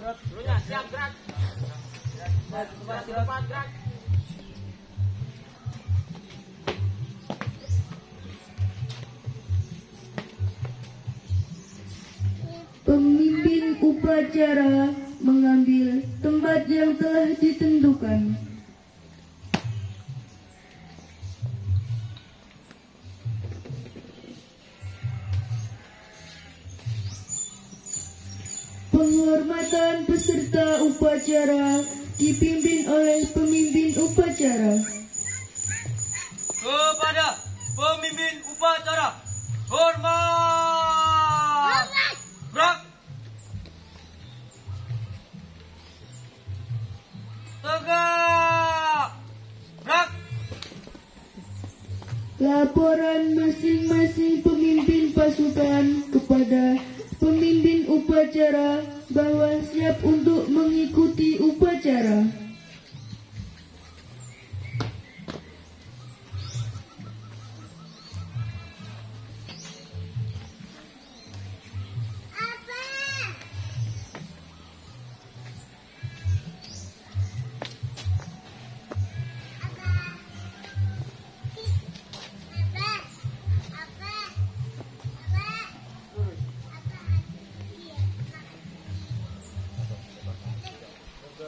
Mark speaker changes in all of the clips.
Speaker 1: Dulunya siap gerak. Depan gerak.
Speaker 2: Pemimpin upacara mengambil tempat yang telah ditentukan. Penghormatan peserta upacara dipimpin oleh pemimpin upacara.
Speaker 1: Kepada pemimpin upacara, hormat. Gerak. Tegak. Gerak.
Speaker 2: Laporan masing-masing pemimpin pasukan kepada pemimpin upacara bahwa siap untuk mengikuti upacara.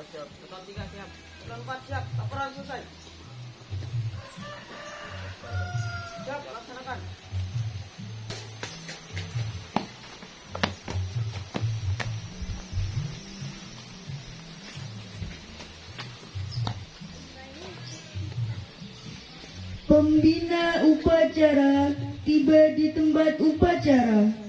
Speaker 1: Siap. Keton 3 siap. Keton 4 siap. Laporan selesai. Siap, laksanakan.
Speaker 2: Pembina upacara tiba di tempat upacara.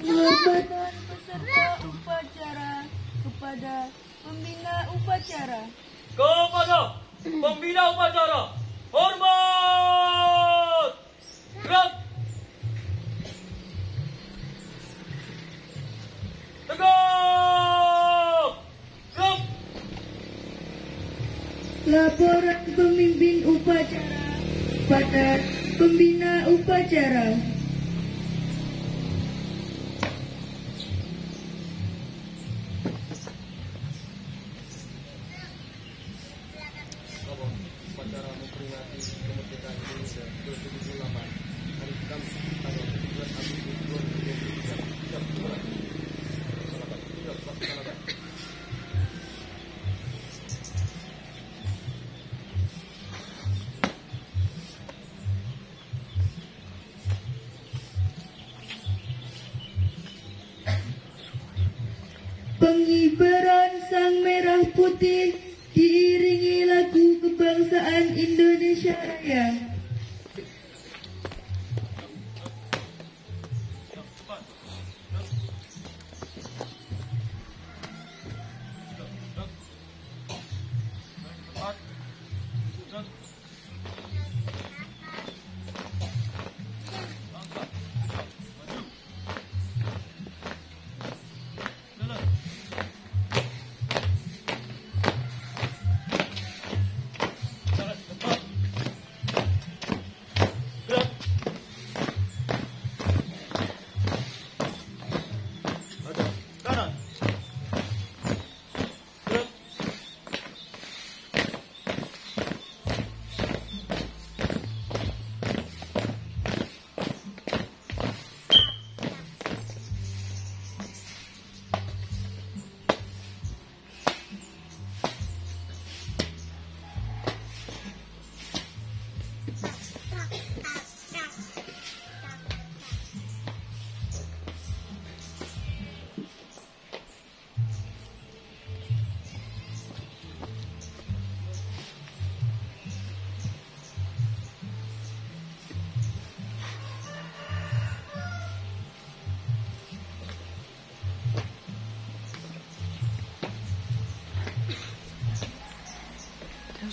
Speaker 2: Penghormatan peserta upacara kepada pembina upacara.
Speaker 1: Kepada pembina upacara, hormat. Gerak. Tegak. Gerak.
Speaker 2: Laporan pemimpin upacara pada pembina upacara.
Speaker 3: Upacara memperingati kemerdekaan Indonesia ke-78 hari Kamis tanggal 17 Agustus 2023. Siap dimulai. Siap laksanakan.
Speaker 2: Pengibaran sang merah putih diiringi lagu kebangsaan Indonesia Raya.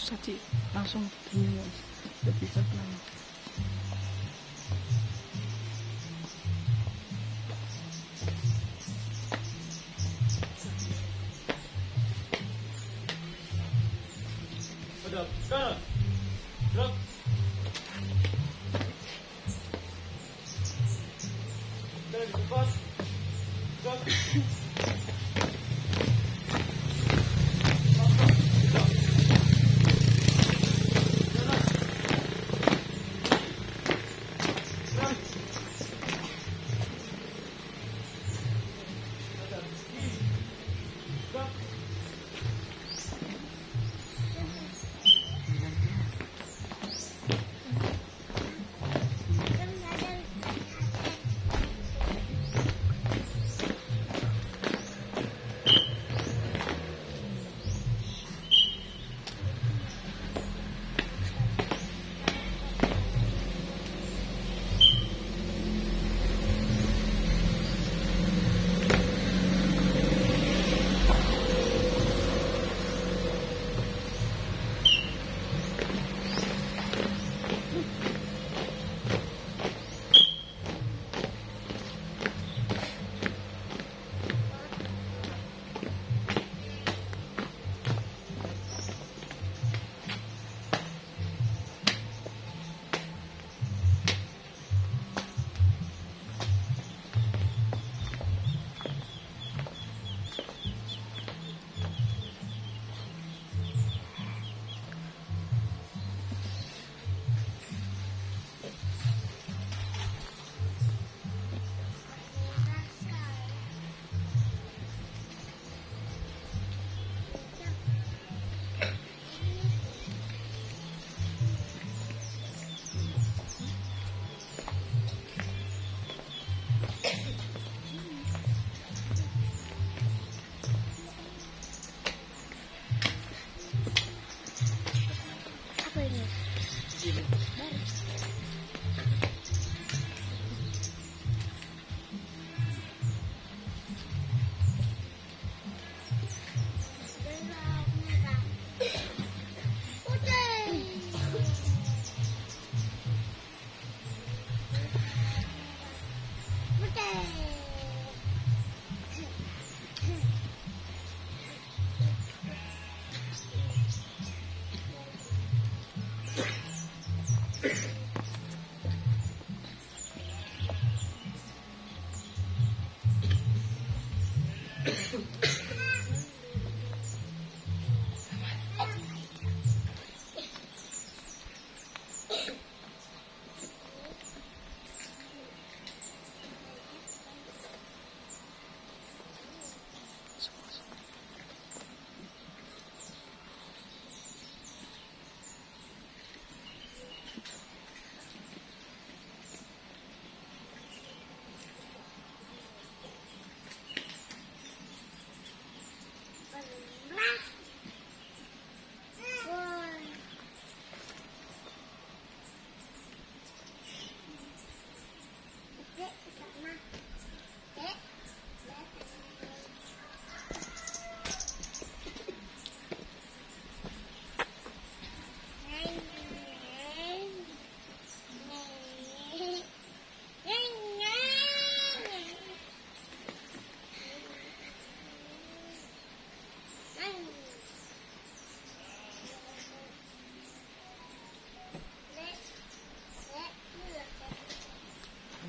Speaker 4: susah sih langsung begini nggak bisa tenang.
Speaker 3: Hadap kanan, gerak. Dari depan, gerak.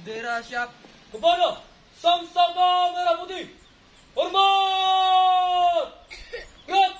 Speaker 1: Bendera siap.
Speaker 3: Kepada Sang-Saka Merah Putih, hormat! Gerak!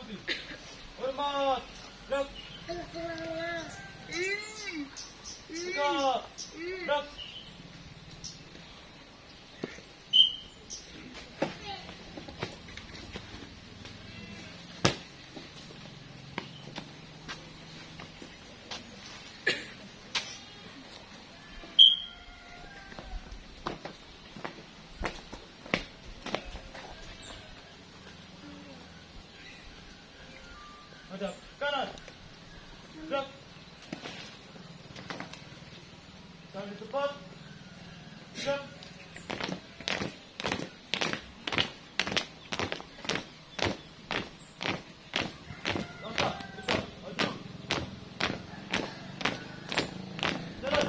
Speaker 3: putih. Hormat. Gerak. Tegak. Gerak. Hadap kanan. Gerak. Tangan di depan. Gerak. Langkah. Besar. Maju. Jalan.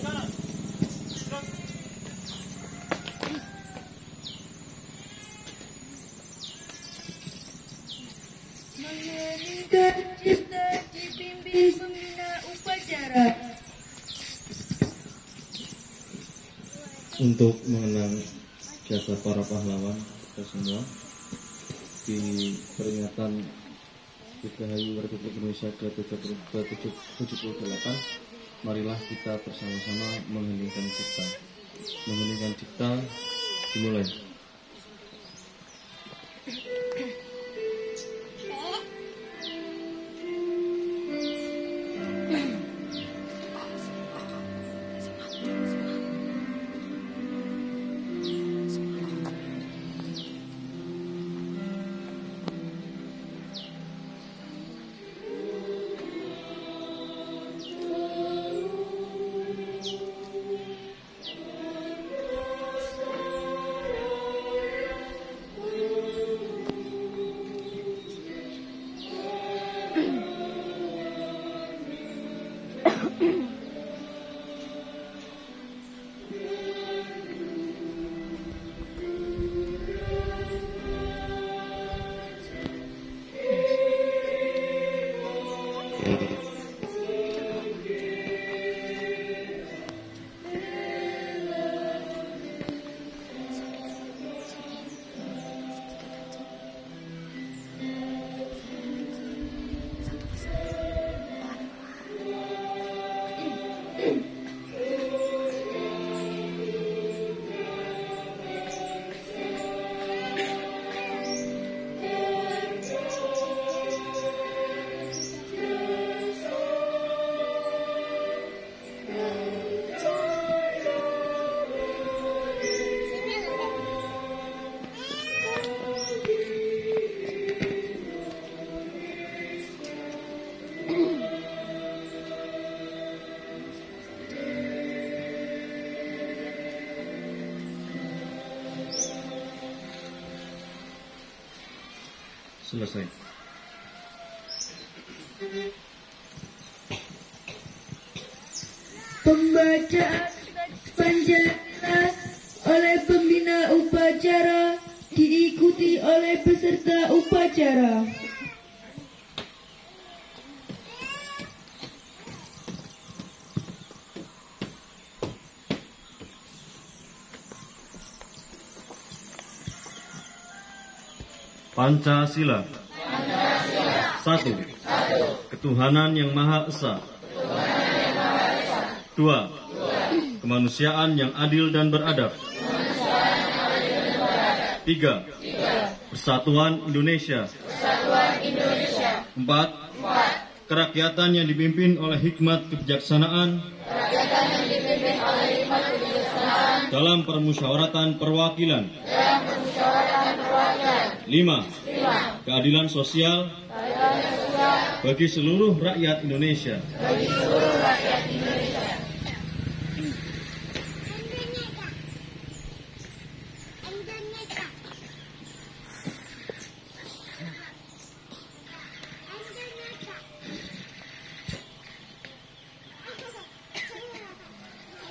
Speaker 3: Kanan. Gerak.
Speaker 2: Mengeningkan cipta dipimpin pembina upacara.
Speaker 5: Untuk mengenang jasa para pahlawan kita semua di peringatan Dirgahayu Republik Indonesia ke-78, marilah kita bersama-sama mengheningkan cipta. Mengheningkan cipta dimulai. Selesai.
Speaker 2: Pembacaan teks Pancasila oleh pembina upacara diikuti oleh peserta upacara.
Speaker 5: Pancasila. Satu. Ketuhanan yang Maha Esa. 2. Kemanusiaan yang adil dan beradab. 3. Persatuan Indonesia. 4. Kerakyatan yang dipimpin oleh hikmat kebijaksanaan dalam permusyawaratan perwakilan. 5. Keadilan sosial bagi seluruh rakyat Indonesia.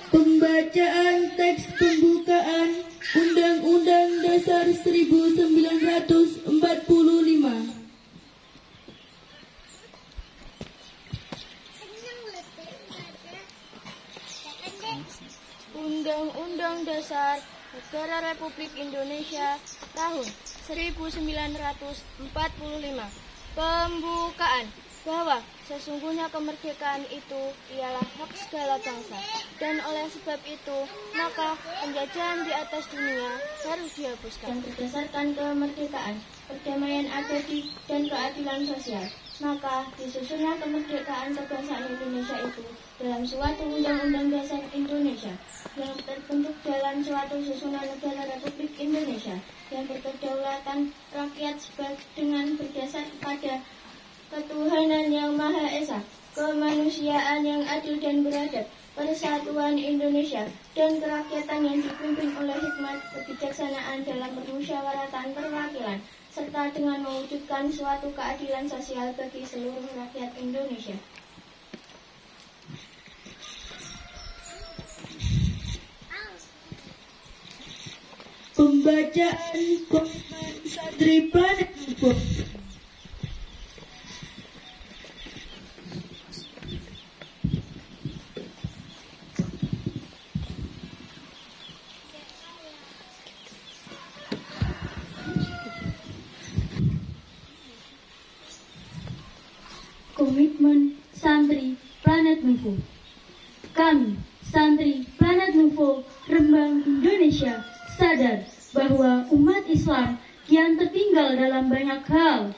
Speaker 2: Pembacaan teks pembukaan Undang-Undang Dasar 1945.
Speaker 6: Undang-Undang Dasar Negara Republik Indonesia tahun 1945. Pembukaan bahwa sesungguhnya kemerdekaan itu ialah hak segala bangsa, dan oleh sebab itu maka penjajahan di atas dunia harus dihapuskan. Dan berdasarkan kemerdekaan, perdamaian abadi dan keadilan sosial, maka disusunlah kemerdekaan kebangsaan Indonesia itu dalam suatu undang-undang dasar Indonesia yang terbentuk dalam suatu susunan negara Republik Indonesia yang berkedaulatan rakyat dengan berdasar pada ketuhanan yang Maha Esa, kemanusiaan yang adil dan beradab, persatuan Indonesia, dan kerakyatan yang dipimpin oleh hikmat kebijaksanaan dalam permusyawaratan perwakilan, serta dengan mewujudkan suatu keadilan sosial bagi seluruh rakyat Indonesia.
Speaker 2: Pembacaan Komitmen Santri Planet Info. Komitmen Santri Planet Info. Kami, Santri Planet Info Rembang Indonesia, sadar bahwa umat Islam kian tertinggal dalam banyak hal.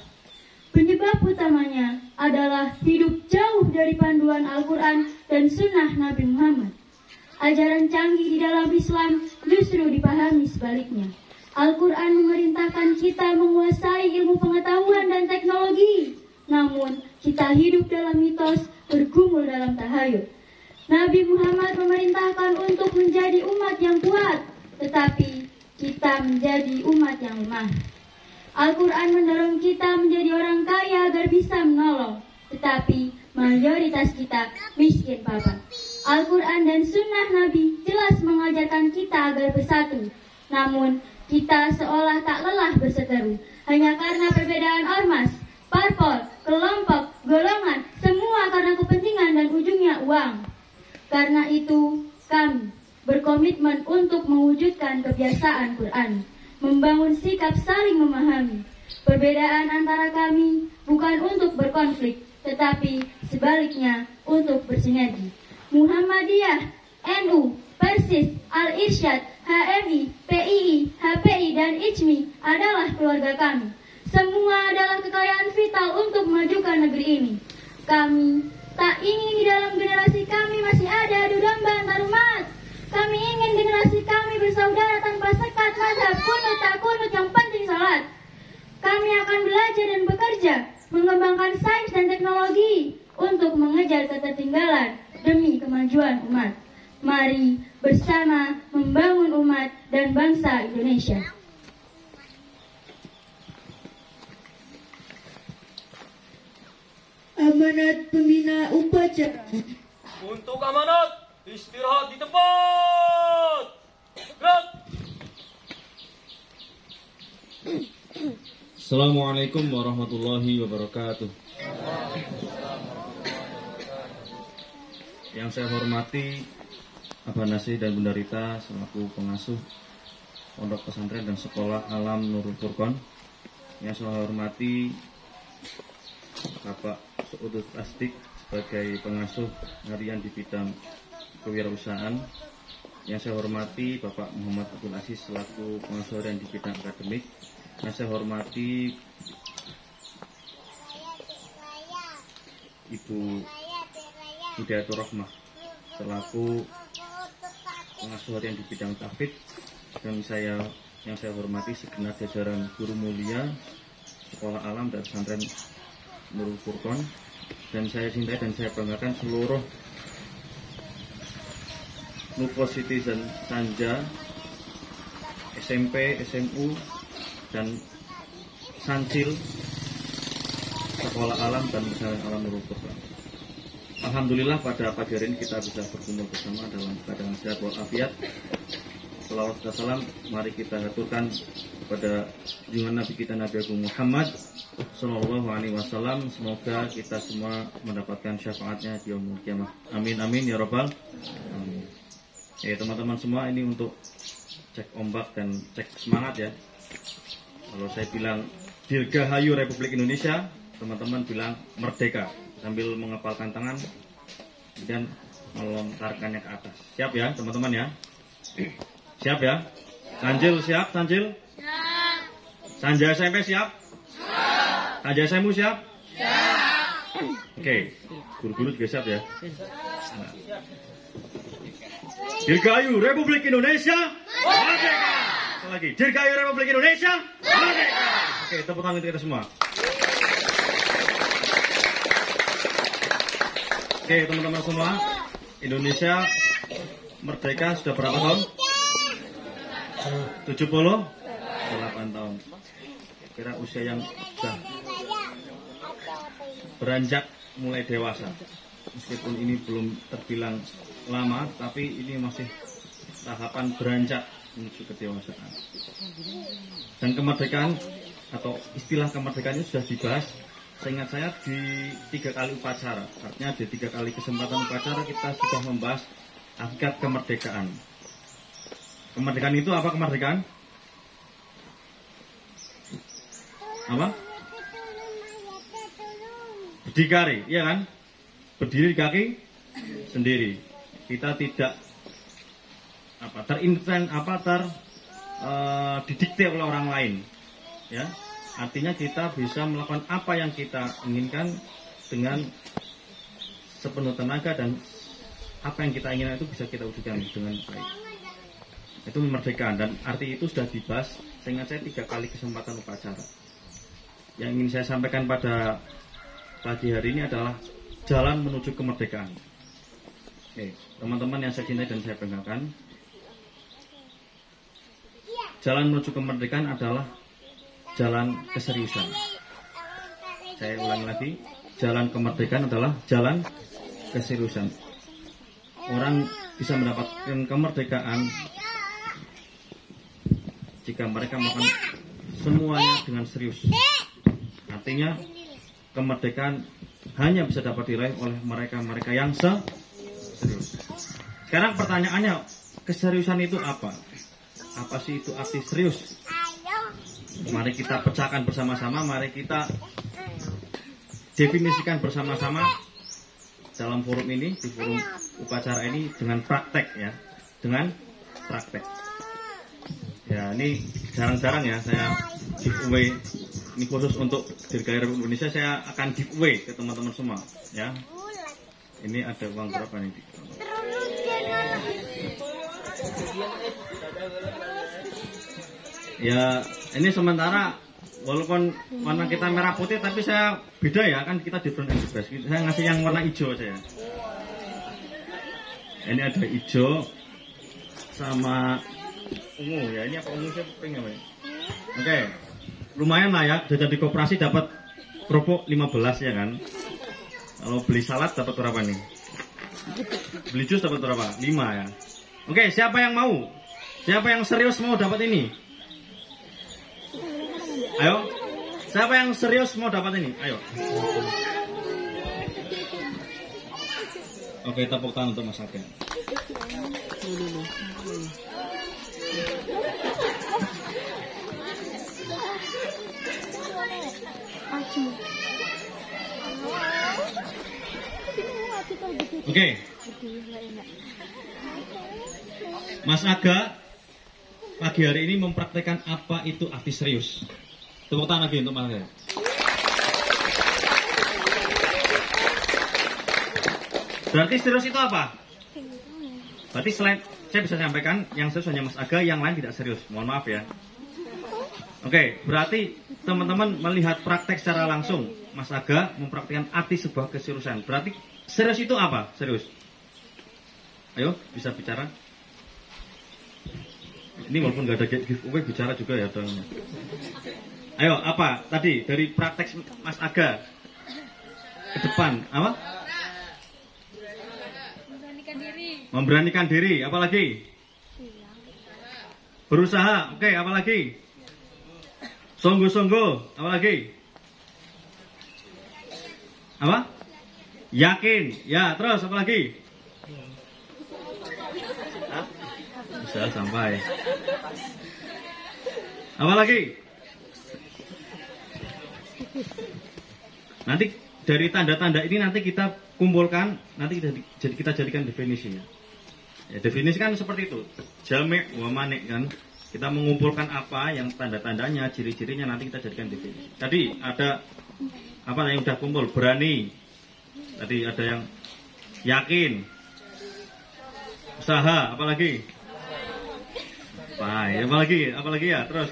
Speaker 2: Penyebab utamanya adalah hidup jauh dari panduan Al-Quran dan Sunnah Nabi Muhammad. Ajaran canggih di dalam Islam justru dipahami sebaliknya. Al-Quran memerintahkan kita menguasai ilmu pengetahuan dan teknologi, namun kita hidup dalam mitos, bergumul dalam tahayul. Nabi Muhammad memerintahkan untuk menjadi umat yang kuat, tetapi kita menjadi umat yang lemah. Al-Quran mendorong kita menjadi orang kaya agar bisa menolong, tetapi mayoritas kita miskin papa. Al-Quran dan Sunnah Nabi jelas mengajarkan kita agar bersatu, namun kita seolah tak lelah berseteru hanya karena perbedaan ormas, parpol, kelompok, golongan, semua karena kepentingan dan ujungnya uang. Karena itu, kami berkomitmen untuk mewujudkan kebiasaan Quran, membangun sikap saling memahami. Perbedaan antara kami bukan untuk berkonflik, tetapi sebaliknya untuk bersinergi. Muhammadiyah, NU, Persis, Al-Irsyad, HMI, PII, HPI, dan IJMI adalah keluarga kami. Semua adalah kekayaan vital untuk memajukan negeri ini. Kami tak ingin di dalam generasi kami masih ada adu domba antar umat. Kami ingin generasi kami bersaudara tanpa sekat mazhab, kunut tak kunut, yang penting salat. Kami akan belajar dan bekerja, mengembangkan sains dan teknologi untuk mengejar ketertinggalan demi kemajuan umat. Mari bersama membangun umat dan bangsa Indonesia. Amanat Pembina Upacara.
Speaker 3: Untuk amanat, istirahat di tempat. Gerak.
Speaker 5: Assalamualaikum warahmatullahi wabarakatuh. Yang saya hormati Abah Nasih dan Bunda Rita selaku pengasuh Pondok Pesantren dan Sekolah Alam Nurul Furqon. Yang saya hormati Bapak Suudud Astik sebagai pengasuh harian di bidang kewirausahaan. Yang saya hormati Bapak Muhammad Abdul Aziz selaku pengasuh harian di bidang akademik. Yang saya hormati Ibu Hidayatul Rahmah selaku pengasuh harian di bidang tahfidz, dan yang saya hormati segenap jajaran guru mulia Sekolah Alam dan Pesantren Nurul Furqon, dan saya cintai dan saya banggakan seluruh Nufos Citizen Sanja, SMP, SMU, dan Sancil Sekolah Alam dan Pesantren Alam Nurul Furqon. Alhamdulillah pada pagi hari ini kita bisa berkumpul bersama dalam keadaan sehat walafiat. Salawat dan salam mari kita haturkan pada junjungan Nabi kita Nabi Agung Muhammad Sallallahu Alaihi Wasallam. Semoga kita semua mendapatkan syafaatnya di yaumul kiamah. Amin amin ya robbal alamin. Teman-teman semua, ini untuk cek ombak dan cek semangat ya. Kalau saya bilang Dirgahayu Republik Indonesia, teman-teman bilang merdeka sambil mengepalkan tangan dan melontarkannya ke atas. Siap ya teman-teman ya? Siap ya? Sanjil siap? Sanjil? Siap. Sanja SMP siap? Siap. Sanja SMU siap? Siap. Oke, guru-guru juga siap ya? Nah. Dirgahayu Republik Indonesia merdeka. Sekali lagi, Dirgahayu Republik Indonesia merdeka. Oke, tepuk tangan untuk kita semua. Oke, teman-teman semua, Indonesia merdeka sudah berapa tahun? 78 tahun. Kira usia yang sudah beranjak mulai dewasa. Meskipun ini belum terbilang lama, tapi ini masih tahapan beranjak menuju kedewasaan. Dan kemerdekaan atau istilah kemerdekaan ini sudah dibahas, seingat saya, di 3 kali upacara. Artinya di 3 kali kesempatan upacara kita sudah membahas hakikat kemerdekaan. Kemerdekaan itu apa kemerdekaan? Apa? Berdikari, iya kan? Berdiri di kaki sendiri. Kita tidak didikte oleh orang lain, ya. Artinya kita bisa melakukan apa yang kita inginkan dengan sepenuh tenaga, dan apa yang kita inginkan itu bisa kita wujudkan dengan baik. Itu kemerdekaan, dan arti itu sudah dibahas seingat saya 3 kali kesempatan upacara. Yang ingin saya sampaikan pada pagi hari ini adalah jalan menuju kemerdekaan. Oke, teman-teman yang saya cintai dan saya banggakan, jalan menuju kemerdekaan adalah jalan keseriusan. Saya ulangi lagi, jalan kemerdekaan adalah jalan keseriusan. Orang bisa mendapatkan kemerdekaan jika mereka melakukan semuanya dengan serius. Artinya kemerdekaan hanya bisa dapat diraih oleh mereka-mereka yang serius. Sekarang pertanyaannya, keseriusan itu apa? Apa sih itu arti serius? Mari kita pecahkan bersama-sama, mari kita definisikan bersama-sama dalam forum ini, di forum upacara ini, dengan praktek ya, dengan praktek. Ya, ini jarang-jarang ya saya giveaway, ini khusus untuk Dirgahayu Republik Indonesia, saya akan giveaway ke teman-teman semua ya. Ini ada uang berapa nih? Ya, ini sementara walaupun warna kita merah putih, tapi saya beda ya, kan kita different express. Saya ngasih yang warna hijau saya. Ini ada hijau sama ungu ya. Ini apa ungu sih? Pink apa ya? Oke, lumayan lah ya. Jajan di koperasi dapat kerupuk 15 ya kan. Kalau beli salad dapat berapa nih? Beli jus dapat berapa? 5 ya. Oke, siapa yang mau? Siapa yang serius mau dapat ini? Ayo, siapa yang serius mau dapat ini? Ayo. Oke, tepuk tangan untuk Mas Aga. Oke, Mas Aga pagi hari ini mempraktekkan apa itu arti serius. Tepuk tangan lagi untuk Mas Aga. Berarti serius itu apa? Berarti selain saya bisa sampaikan yang serius hanya Mas Aga, yang lain tidak serius. Mohon maaf ya. Oke, berarti teman-teman melihat praktek secara langsung, Mas Aga mempraktikkan arti sebuah keseriusan. Berarti serius itu apa? Serius. Ayo, bisa bicara. Ini walaupun nggak ada giveaway, bicara juga ya. Ayo, apa tadi dari praktek Mas Aga ke depan? Apa? Memberanikan diri. Apa lagi? Berusaha. Oke, apa lagi? Sungguh-sungguh. Apa lagi? Apa? Yakin. Ya, terus apa lagi? Hah? Usaha sampai. Apa lagi? Nanti dari tanda-tanda ini nanti kita kumpulkan, nanti kita jadikan definisinya. Ya, definisi kan seperti itu. Jami' wa mani' kan. Kita mengumpulkan apa yang tanda-tandanya, ciri-cirinya nanti kita jadikan definisi. Tadi ada apa yang sudah kumpul? Berani. Tadi ada yang yakin. Usaha, apa lagi? Baik, apa lagi? Apa lagi ya? Terus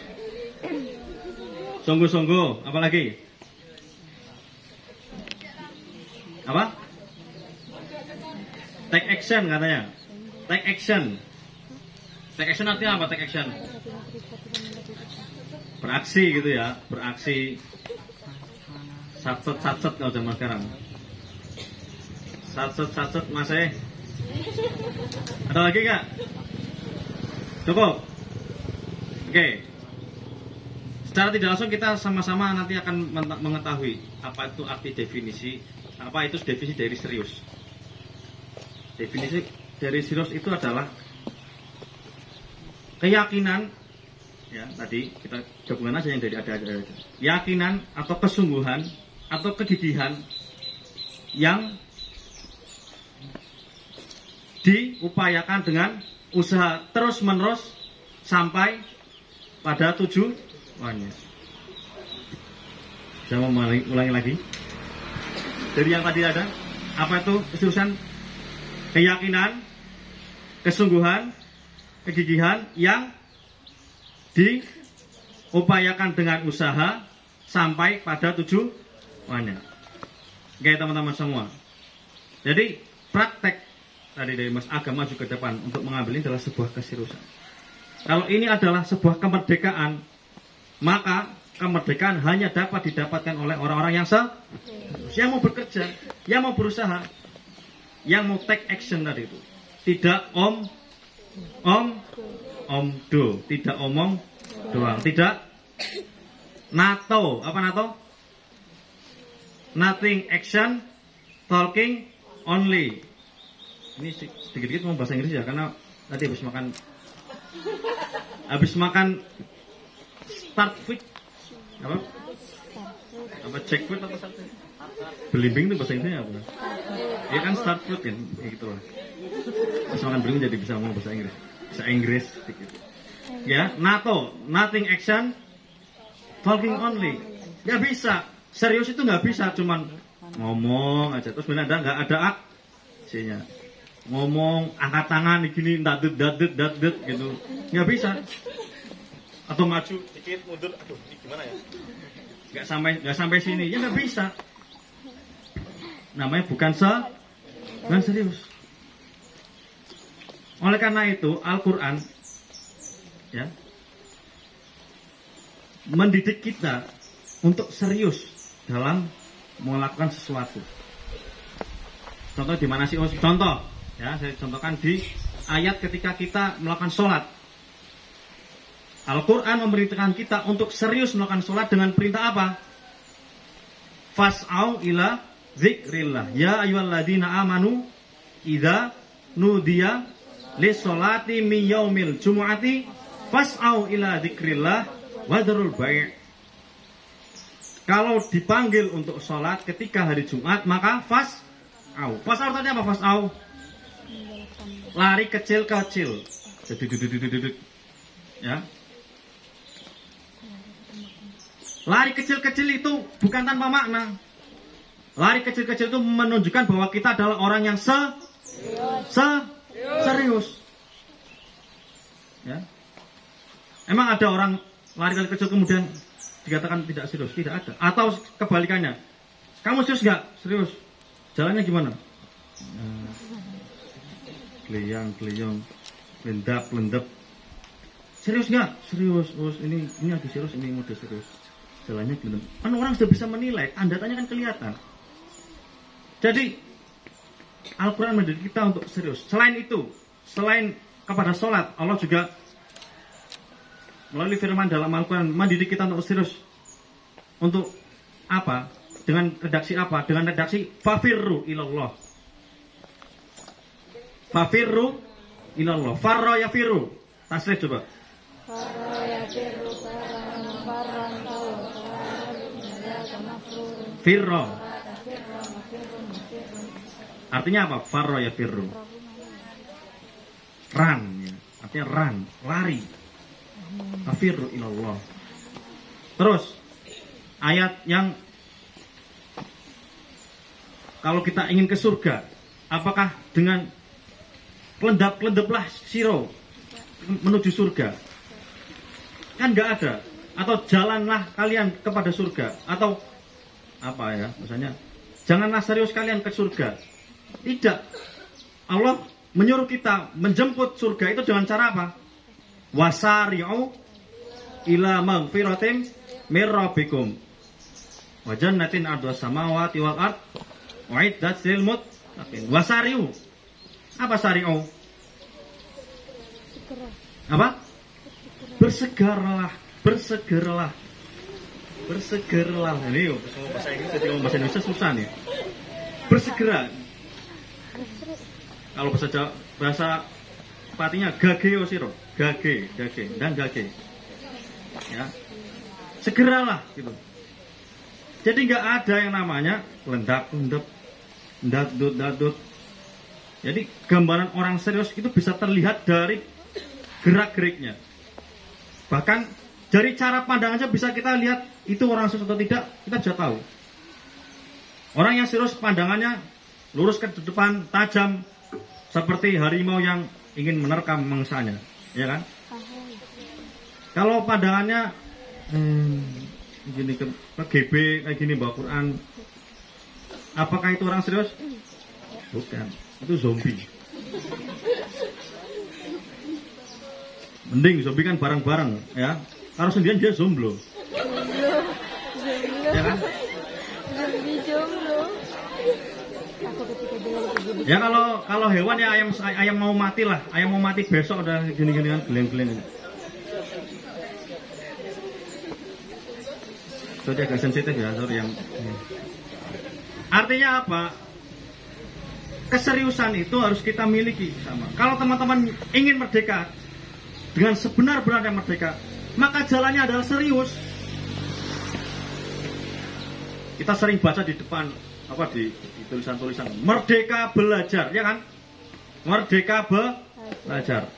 Speaker 5: sungguh-sungguh, apa lagi? Apa? Take action katanya. Take action. Take action artinya apa? Take action. Beraksi gitu ya, beraksi. Satset kalau zaman sekarang. Satset masih. Ada lagi nggak? Cukup. Oke. Secara tidak langsung kita sama-sama nanti akan mengetahui apa itu arti definisi, apa itu definisi dari serius. Definisi dari serius itu adalah keyakinan, ya tadi kita gabungan aja yang dari ada aja. Keyakinan atau kesungguhan atau kegigihan yang diupayakan dengan usaha terus-menerus sampai pada tujuannya. Saya mau ulangi lagi. Dari yang tadi ada, apa itu keseriusan? Keyakinan, kesungguhan, kegigihan yang diupayakan dengan usaha sampai pada tujuannya. Oke teman-teman semua. Jadi praktek tadi dari Mas Aga maju ke depan untuk mengambil ini adalah sebuah keseriusan. Kalau ini adalah sebuah kemerdekaan, maka kemerdekaan hanya dapat didapatkan oleh orang-orang yang yang mau bekerja, yang mau berusaha, yang mau take action tadi itu. Tidak do, tidak omong doang, tidak NATO, apa NATO? Nothing action, talking only. Ini sedikit-sedikit mau bahasa Inggris ya, karena tadi habis makan start food apa? Apa check food atau apa? Belimbing itu bahasa Inggrisnya apa? Ya kan start food kan, ya gitu lah. Habis makan belimbing jadi bisa ngomong bahasa Inggris, bahasa Inggris sedikit. Ya, NATO, nothing action, talking only. Nggak bisa, serius itu nggak bisa, cuman ngomong aja terus benar nggak ada aksinya. Ngomong, angkat tangan gini, dadut gitu, nggak bisa. Atau maju dikit, mundur, aduh ini gimana ya? Nggak sampai sini, ya nggak bisa. Namanya bukan serius. Oleh karena itu Al-Quran ya mendidik kita untuk serius dalam melakukan sesuatu. Contoh di mana sih? Contoh ya, saya contohkan di ayat ketika kita melakukan sholat. Al-Quran memerintahkan kita untuk serius melakukan sholat dengan perintah apa? Fas'au ila dzikrillah. Ya ayyuhalladzina amanu idza nudiya lis-sholati min yaumil jumu'ati fas'au ila dzikrillah wadharul bai'. Kalau dipanggil untuk sholat ketika hari Jumat, maka fas'au. Fas'au artinya apa fas'au? Lari kecil-kecil. Ya. Lari kecil-kecil itu bukan tanpa makna. Lari kecil-kecil itu menunjukkan bahwa kita adalah orang yang serius. Ya. Emang ada orang lari kecil kemudian dikatakan tidak serius? Tidak ada. Atau kebalikannya. Kamu serius nggak? Serius. Jalannya gimana? Keliyang, lendap. Serius nggak? Serius. Ini lagi serius, ini mode serius. Jalannya gelendam. Kan orang sudah bisa menilai. Tanda-tanya kan kelihatan. Jadi Al-Quran mendidik kita untuk serius. Selain itu, selain kepada sholat, Allah juga melalui firman dalam Al-Quran mendidik kita untuk serius. Untuk apa? Dengan redaksi apa? Dengan redaksi fafirru ilallah. Fafirru ilallah. Farra yafiru. Tasrif coba. Firro. Artinya apa? Farro ya firru. Run, ya. Artinya run, lari. Afirru ilallah. Terus ayat yang kalau kita ingin ke surga, apakah dengan kelendap-kelendaplah siro menuju surga? Kan nggak ada. Atau jalanlah kalian kepada surga. Atau apa ya, misalnya janganlah serius kalian ke surga. Tidak. Allah menyuruh kita menjemput surga itu dengan cara apa? Wasari'u ila magfiratin mir rabbikum wa jannatin 'arduhas samawati wal ard uiddat lil muttaqin. Wasari'u. Apa sari'u? Apa? Bersegeralah, bersegeralah. Bersegeralah. Ini bahasa Inggris jadi bahasa Indonesia susah nih. Bersegera. Kalau bahasa Patinya gage osiro, gage, dan gage. Ya. Segeralah gitu. Jadi nggak ada yang namanya lendak-lendep, dadut. Jadi gambaran orang serius itu bisa terlihat dari gerak-geriknya. Bahkan dari cara pandang aja bisa kita lihat itu orang serius atau tidak, kita bisa tahu. Orang yang serius pandangannya lurus ke depan, tajam, seperti harimau yang ingin menerkam mangsanya, ya kan? Kalau pandangannya gini ke GB kayak gini bawa Quran, apakah itu orang serius? Bukan, itu zombie. Mending zombie kan bareng-bareng, ya. Kalau sendirian dia zomblo. Ya kan? Ya kalau hewan ya ayam mau mati lah, ayam mau mati besok udah gini-gini kan geleng-geleng. Itu agak sensitif ya, sorry yang. Artinya apa? Keseriusan itu harus kita miliki sama. Kalau teman-teman ingin merdeka dengan sebenar-benarnya merdeka, maka jalannya adalah serius. Kita sering baca di depan apa di tulisan-tulisan merdeka belajar, ya kan? Merdeka belajar.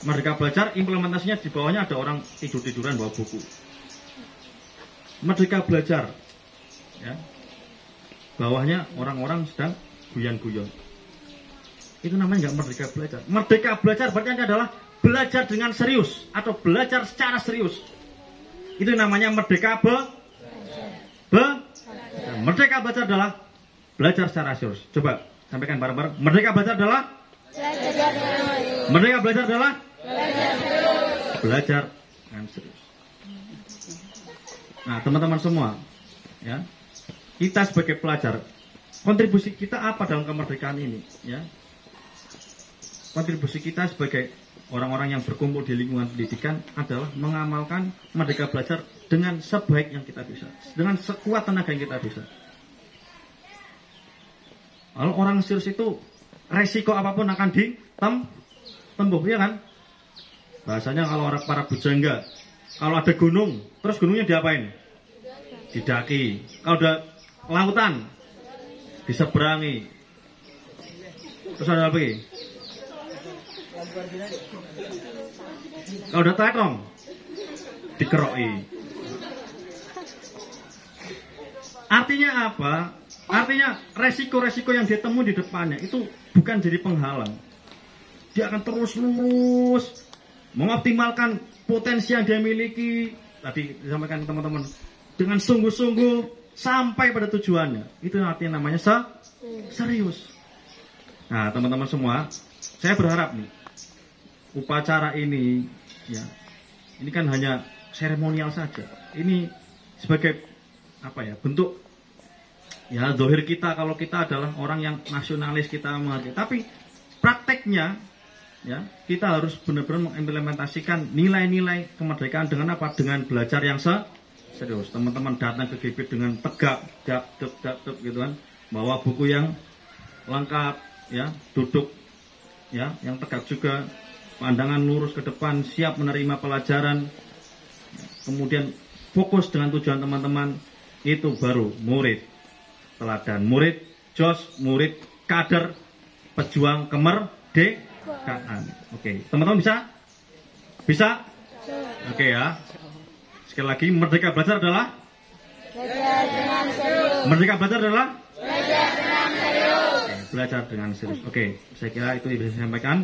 Speaker 5: Merdeka belajar implementasinya di bawahnya ada orang tidur-tiduran bawa buku. Merdeka belajar, ya. Bawahnya orang-orang sedang guyon-guyon. Itu namanya nggak merdeka belajar. Merdeka belajar berarti adalah belajar dengan serius atau belajar secara serius. Itu namanya merdeka Merdeka belajar adalah belajar secara serius. Coba sampaikan bareng-bareng. Merdeka belajar adalah Merdeka belajar adalah belajar dengan serius. Nah, teman-teman semua, ya. Kita sebagai pelajar, kontribusi kita apa dalam kemerdekaan ini, ya? Kontribusi kita sebagai orang-orang yang berkumpul di lingkungan pendidikan adalah mengamalkan merdeka belajar dengan sebaik yang kita bisa, dengan sekuat tenaga yang kita bisa. Kalau orang serius itu resiko apapun akan ditempuh, ya kan? Bahasanya kalau orang para bujangga, kalau ada gunung, terus gunungnya diapain? Didaki. Kalau ada lautan, diseberangi. Terus ada apa lagi? Kalau udah tekong, dikeroki. Artinya apa? Artinya resiko-resiko yang dia temui di depannya itu bukan jadi penghalang. Dia akan terus lurus, mengoptimalkan potensi yang dia miliki. Tadi disampaikan teman-teman, dengan sungguh-sungguh sampai pada tujuannya. Itu artinya namanya serius. Nah, teman-teman semua, saya berharap nih, upacara ini, ya, ini kan hanya seremonial saja. Ini sebagai apa ya, bentuk ya zahir kita kalau kita adalah orang yang nasionalis, kita menghargai. Tapi prakteknya, ya, kita harus benar-benar mengimplementasikan nilai-nilai kemerdekaan dengan apa? Dengan belajar yang serius. Teman-teman datang ke GB dengan tegak, gitu kan, bawa buku yang lengkap, ya, duduk, ya, yang tegak juga. pandangan lurus ke depan, siap menerima pelajaran, kemudian fokus dengan tujuan teman-teman, itu baru murid teladan, murid jos, murid kader, pejuang kemerdekaan. Oke, teman-teman bisa? Bisa? Oke ya. Sekali lagi, merdeka belajar adalah?
Speaker 6: Belajar dengan serius.
Speaker 5: Merdeka belajar adalah?
Speaker 6: Belajar dengan serius.
Speaker 5: Oke, belajar dengan serius. Oke, saya kira itu yang bisa saya sampaikan.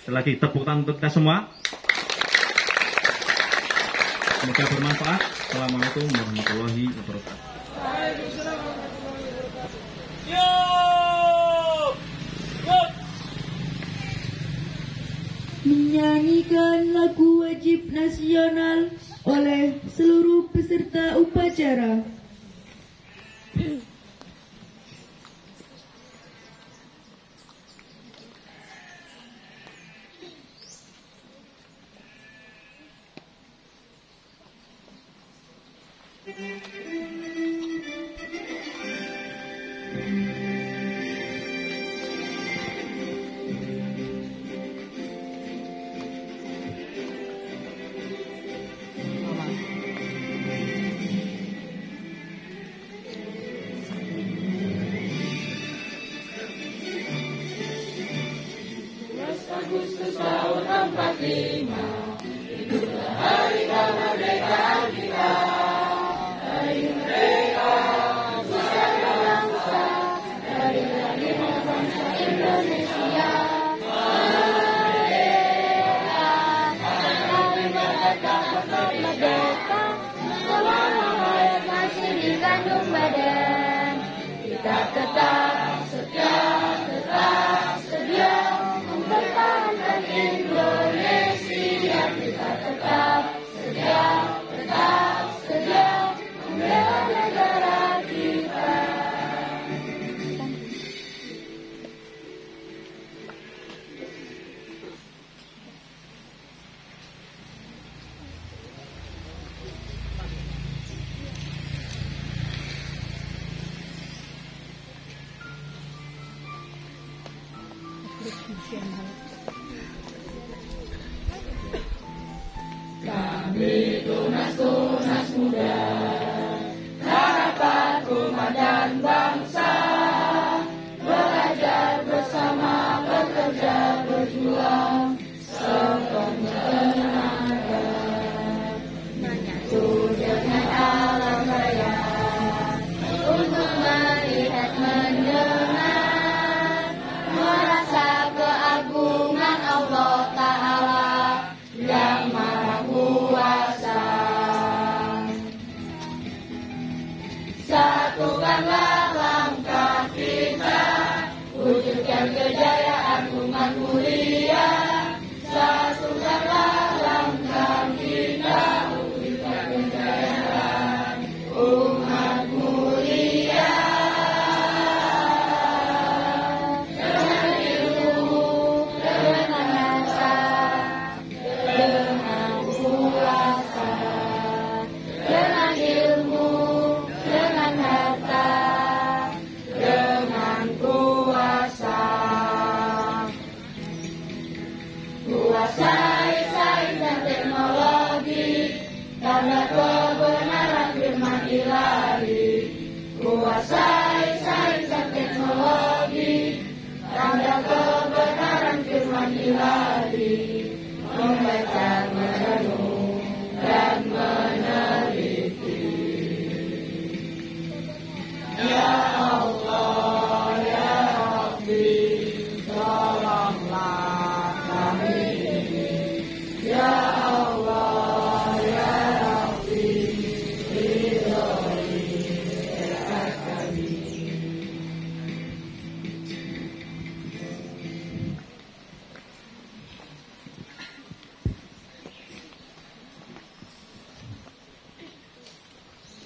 Speaker 5: Sekali lagi, tepuk tangan untuk kita semua. Semoga bermanfaat. Assalamualaikum warahmatullahi wabarakatuh.
Speaker 7: Menyanyikan lagu wajib nasional oleh seluruh peserta upacara.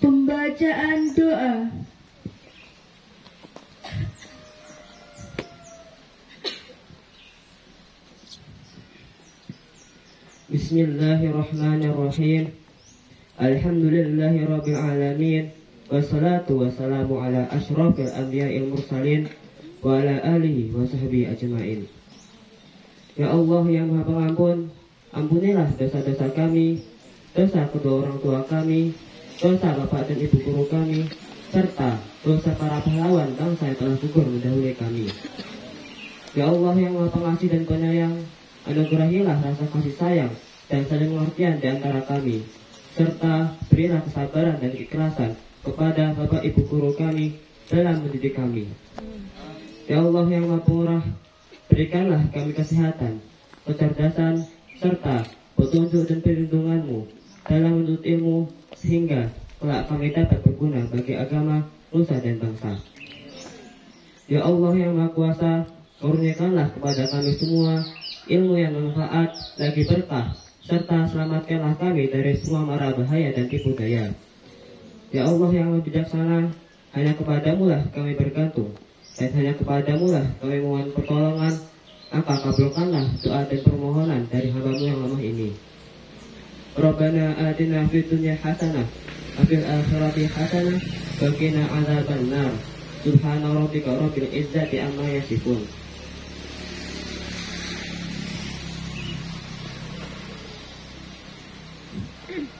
Speaker 7: Pembacaan doa.
Speaker 8: Bismillahirrahmanirrahim. Alhamdulillahirabbil alamin. Wassalatu wassalamu ala asyrafil anbiya'il mursalin wa ala alihi wa sahbihi ajma'in. Ya Allah yang Maha Pengampun, ampunilah dosa-dosa kami, dosa kedua orang tua kami, dosa bapak dan ibu guru kami, serta dosa para pahlawan bangsa yang telah gugur mendahului kami. Ya Allah yang Maha Pengasih dan Penyayang, anugerahilah rasa kasih sayang dan saling pengertian di antara kami, serta berilah kesabaran dan keikhlasan kepada bapak ibu guru kami dalam mendidik kami. Ya Allah yang Maha Pemurah, berikanlah kami kesehatan, kecerdasan, serta petunjuk dan perlindungan-Mu dalam menuntut ilmu, sehingga kelak kami dapat berguna bagi agama, nusa dan bangsa. Ya Allah yang Maha Kuasa, kurniakanlah kepada kami semua ilmu yang bermanfaat lagi berkah, serta selamatkanlah kami dari semua mara bahaya dan tipu daya. Ya Allah yang Maha Bijaksana, hanya kepadamu lah kami bergantung, dan hanya kepadamu lah kami mohon pertolongan, maka kabulkanlah doa dan permohonan dari hamba-Mu yang lemah ini. Rabbana atina fid dunya hasanah wa fil akhirati hasanah wa qina adzabannar. Subhana rabbika rabbil izzati amma yasifun.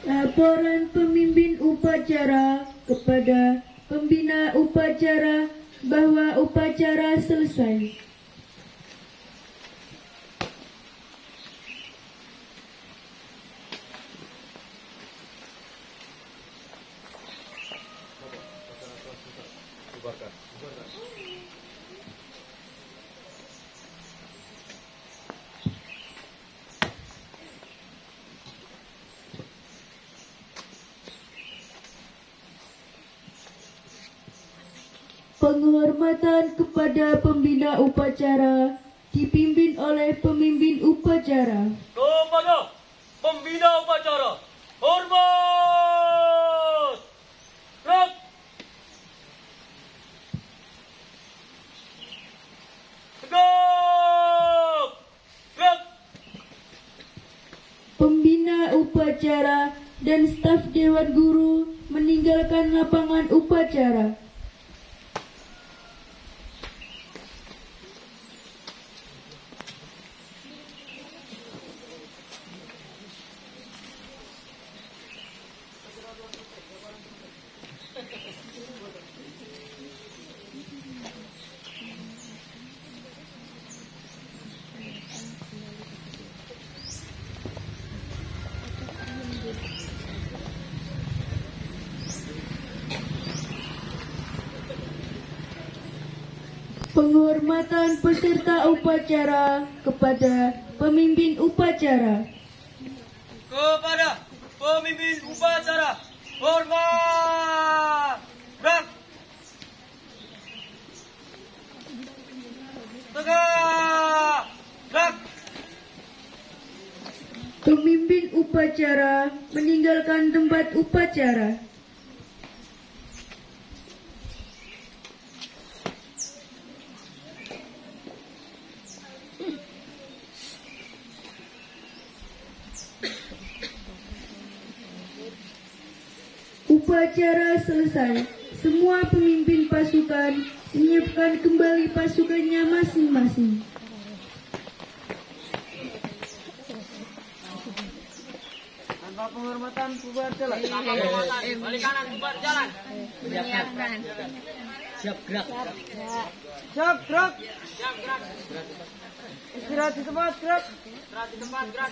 Speaker 7: Laporan pemimpin upacara kepada pembina upacara bahwa upacara selesai. Penghormatan kepada pembina upacara dipimpin oleh pemimpin upacara.
Speaker 3: Kepada pembina upacara, hormat! Gerak! Tegak! Gerak!
Speaker 7: Pembina upacara dan staf Dewan Guru meninggalkan lapangan upacara. Penghormatan peserta upacara kepada pemimpin upacara.
Speaker 3: Kepada pemimpin upacara, hormat! Gerak! Tegak! Gerak!
Speaker 7: Pemimpin upacara meninggalkan tempat upacara. Upacara selesai. Semua pemimpin pasukan menyiapkan kembali pasukannya masing-masing.
Speaker 1: Tanpa penghormatan bubar jalan.
Speaker 3: Balik kanan, bubar jalan.
Speaker 1: Siap gerak. Siap gerak. Istirahat di tempat gerak.
Speaker 3: Istirahat di tempat, gerak.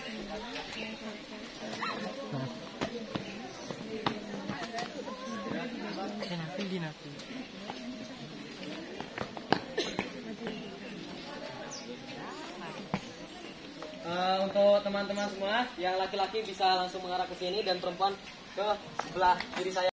Speaker 3: Untuk teman-teman semua, yang laki-laki bisa langsung mengarah ke sini dan perempuan ke sebelah kiri saya.